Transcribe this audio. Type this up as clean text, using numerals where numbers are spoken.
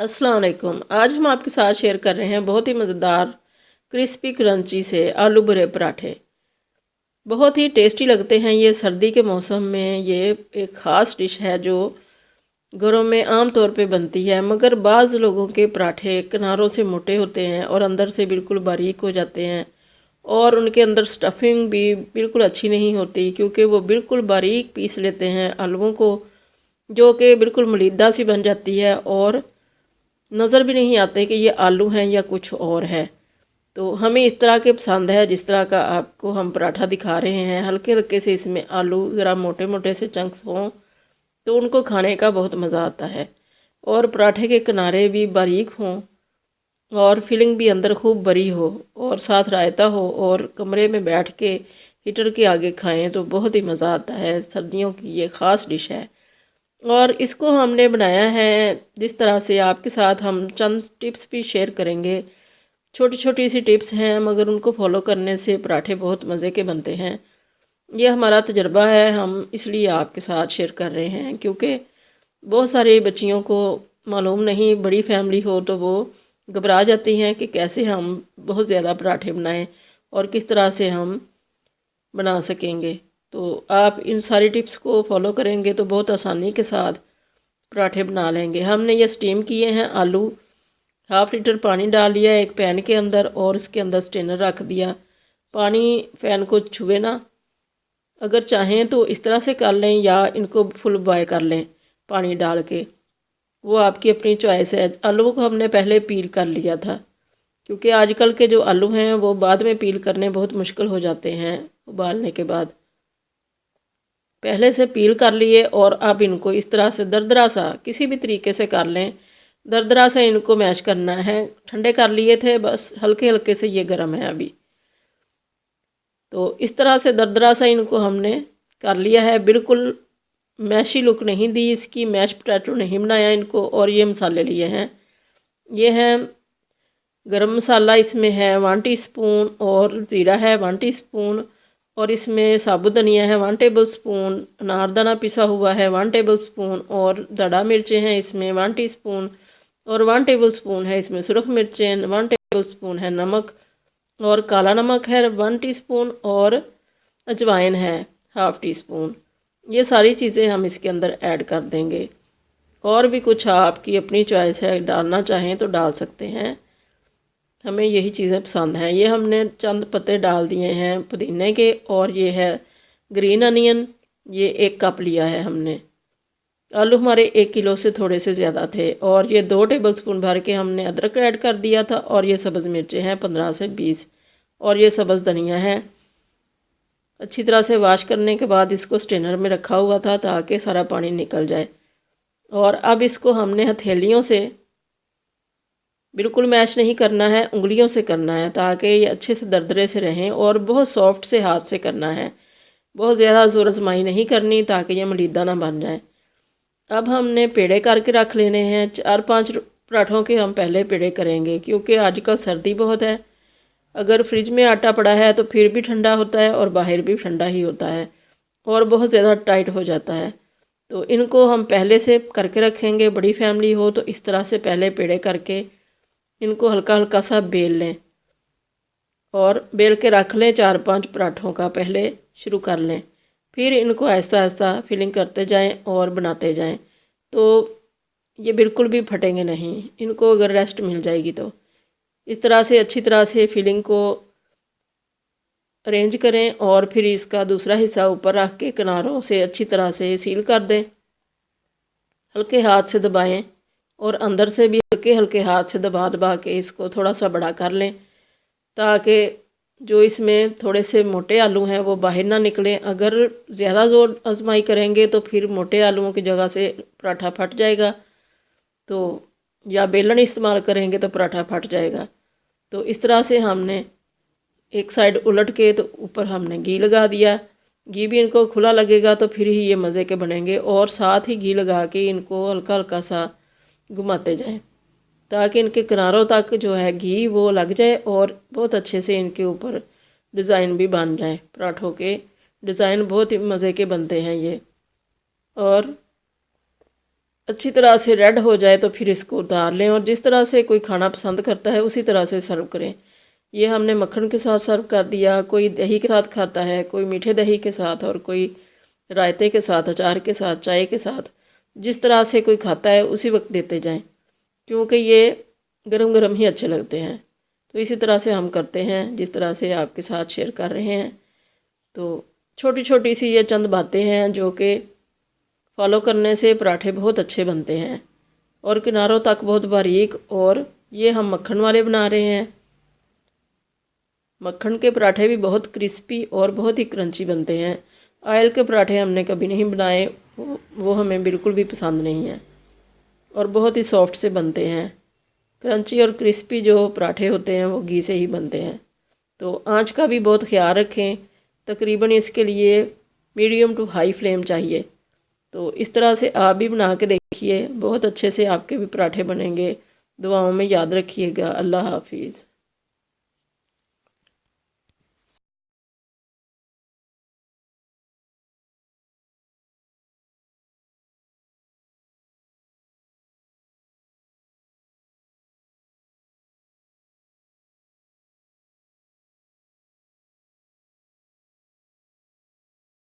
अस्सलाम वालेकुम। आज हम आपके साथ शेयर कर रहे हैं बहुत ही मज़ेदार क्रिस्पी क्रंची से आलू भरे पराठे। बहुत ही टेस्टी लगते हैं ये। सर्दी के मौसम में ये एक ख़ास डिश है जो घरों में आम तौर पे बनती है, मगर बाज़ लोगों के पराठे किनारों से मोटे होते हैं और अंदर से बिल्कुल बारीक हो जाते हैं, और उनके अंदर स्टफिंग भी बिल्कुल अच्छी नहीं होती क्योंकि वो बिल्कुल बारीक पीस लेते हैं आलूओं को, जो कि बिल्कुल मलीदा सी बन जाती है और नज़र भी नहीं आते कि ये आलू हैं या कुछ और है। तो हमें इस तरह के पसंद है जिस तरह का आपको हम पराठा दिखा रहे हैं। हल्के हल्के से इसमें आलू ज़रा मोटे मोटे से चंक्स हों तो उनको खाने का बहुत मज़ा आता है, और पराठे के किनारे भी बारीक हों और फिलिंग भी अंदर खूब बड़ी हो और साथ रायता हो, और कमरे में बैठ के हीटर के आगे खाएं तो बहुत ही मज़ा आता है। सर्दियों की ये ख़ास डिश है और इसको हमने बनाया है जिस तरह से आपके साथ हम चंद टिप्स भी शेयर करेंगे। छोटी छोटी सी टिप्स हैं मगर उनको फॉलो करने से पराठे बहुत मज़े के बनते हैं। ये हमारा तजर्बा है, हम इसलिए आपके साथ शेयर कर रहे हैं क्योंकि बहुत सारे बच्चियों को मालूम नहीं, बड़ी फैमिली हो तो वो घबरा जाती हैं कि कैसे हम बहुत ज़्यादा पराठे बनाएं और किस तरह से हम बना सकेंगे। तो आप इन सारी टिप्स को फॉलो करेंगे तो बहुत आसानी के साथ पराठे बना लेंगे। हमने ये स्टीम किए हैं आलू। 1/2 लीटर पानी डाल लिया एक पैन के अंदर और इसके अंदर स्ट्रेनर रख दिया। पानी पैन को छुए ना, अगर चाहें तो इस तरह से कर लें या इनको फुल बॉयल कर लें पानी डाल के, वो आपकी अपनी चॉइस है। आलू को हमने पहले पील कर लिया था क्योंकि आजकल के जो आलू हैं वो बाद में पील करने बहुत मुश्किल हो जाते हैं उबालने के बाद। पहले से पील कर लिए और अब इनको इस तरह से दरदरा सा किसी भी तरीके से कर लें। दरदरा सा इनको मैश करना है। ठंडे कर लिए थे, बस हल्के हल्के से ये गर्म है अभी। तो इस तरह से दरदरा सा इनको हमने कर लिया है। बिल्कुल मैशी लुक नहीं दी इसकी, मैश पोटैटो नहीं बनाया इनको। और ये मसाले लिए हैं, ये हैं गरम मसाला इसमें है 1 टीस्पून, और ज़ीरा है 1 टीस्पून, और इसमें साबुत धनिया है 1 टेबल स्पून, अनारदाना पिसा हुआ है 1 टेबल स्पून, और दड़ा मिर्चें हैं इसमें 1 टीस्पून, और 1 टेबल स्पून है इसमें सुरख मिर्चें, 1 टेबल स्पून है नमक, और काला नमक है 1 टीस्पून, और अजवाइन है 1/2 टीस्पून। ये सारी चीज़ें हम इसके अंदर ऐड कर देंगे। और भी कुछ आपकी अपनी चॉइस है, डालना चाहें तो डाल सकते हैं। हमें यही चीज़ें पसंद हैं। ये हमने चंद पत्ते डाल दिए हैं पुदीने के, और ये है ग्रीन अनियन, ये 1 कप लिया है हमने। आलू हमारे 1 किलो से थोड़े से ज़्यादा थे। और ये 2 टेबल स्पून भर के हमने अदरक ऐड कर दिया था, और ये सब्ज़ मिर्चें हैं 15 से 20, और ये सब्ज़ धनिया है। अच्छी तरह से वॉश करने के बाद इसको स्ट्रेनर में रखा हुआ था ताकि सारा पानी निकल जाए। और अब इसको हमने हथेलियों से, बिल्कुल मैश नहीं करना है, उंगलियों से करना है ताकि ये अच्छे से दरदरे से रहें, और बहुत सॉफ्ट से हाथ से करना है। बहुत ज़्यादा ज़ोर आजमाई नहीं करनी ताकि ये मलीदा ना बन जाए। अब हमने पेड़े करके रख लेने हैं। 4-5 पराठों के हम पहले पेड़े करेंगे क्योंकि आजकल सर्दी बहुत है। अगर फ्रिज में आटा पड़ा है तो फिर भी ठंडा होता है और बाहर भी ठंडा ही होता है और बहुत ज़्यादा टाइट हो जाता है। तो इनको हम पहले से करके रखेंगे। बड़ी फैमिली हो तो इस तरह से पहले पेड़े करके इनको हल्का हल्का सा बेल लें और बेल के रख लें। 4-5 पराठों का पहले शुरू कर लें, फिर इनको आहिस्ता आहिस्ता फिलिंग करते जाएं और बनाते जाएं। तो ये बिल्कुल भी फटेंगे नहीं, इनको अगर रेस्ट मिल जाएगी तो। इस तरह से अच्छी तरह से फिलिंग को अरेंज करें और फिर इसका दूसरा हिस्सा ऊपर रख के किनारों से अच्छी तरह से सील कर दें। हल्के हाथ से दबाएं और अंदर से भी हल्के हल्के हाथ से दबा दबा के इसको थोड़ा सा बड़ा कर लें ताकि जो इसमें थोड़े से मोटे आलू हैं वो बाहर ना निकलें। अगर ज़्यादा ज़ोर आजमाई करेंगे तो फिर मोटे आलूओं की जगह से पराठा फट जाएगा, तो या बेलन इस्तेमाल करेंगे तो पराठा फट जाएगा। तो इस तरह से हमने एक साइड उलट के तो ऊपर हमने घी लगा दिया। घी भी इनको खुला लगेगा तो फिर ही ये मज़े के बनेंगे, और साथ ही घी लगा के इनको हल्का हल्का सा घुमाते जाएं ताकि इनके किनारों तक जो है घी वो लग जाए और बहुत अच्छे से इनके ऊपर डिज़ाइन भी बन जाए। पराठों के डिज़ाइन बहुत ही मज़े के बनते हैं ये। और अच्छी तरह से रेड हो जाए तो फिर इसको उतार लें, और जिस तरह से कोई खाना पसंद करता है उसी तरह से सर्व करें। ये हमने मक्खन के साथ सर्व कर दिया, कोई दही के साथ खाता है, कोई मीठे दही के साथ, और कोई रायते के साथ, अचार के साथ, चाय के साथ। जिस तरह से कोई खाता है उसी वक्त देते जाएं, क्योंकि ये गरम गरम ही अच्छे लगते हैं। तो इसी तरह से हम करते हैं जिस तरह से आपके साथ शेयर कर रहे हैं। तो छोटी छोटी सी ये चंद बातें हैं जो कि फॉलो करने से पराठे बहुत अच्छे बनते हैं और किनारों तक बहुत बारीक। और ये हम मक्खन वाले बना रहे हैं। मक्खन के पराठे भी बहुत क्रिस्पी और बहुत ही क्रंची बनते हैं। ऑयल के पराठे हमने कभी नहीं बनाए, वो हमें बिल्कुल भी पसंद नहीं है, और बहुत ही सॉफ्ट से बनते हैं। क्रंची और क्रिस्पी जो पराठे होते हैं वो घी से ही बनते हैं। तो आंच का भी बहुत ख्याल रखें, तकरीबन इसके लिए मीडियम टू हाई फ्लेम चाहिए। तो इस तरह से आप भी बना के देखिए, बहुत अच्छे से आपके भी पराठे बनेंगे। दुआओं में याद रखिएगा। अल्लाह हाफिज़।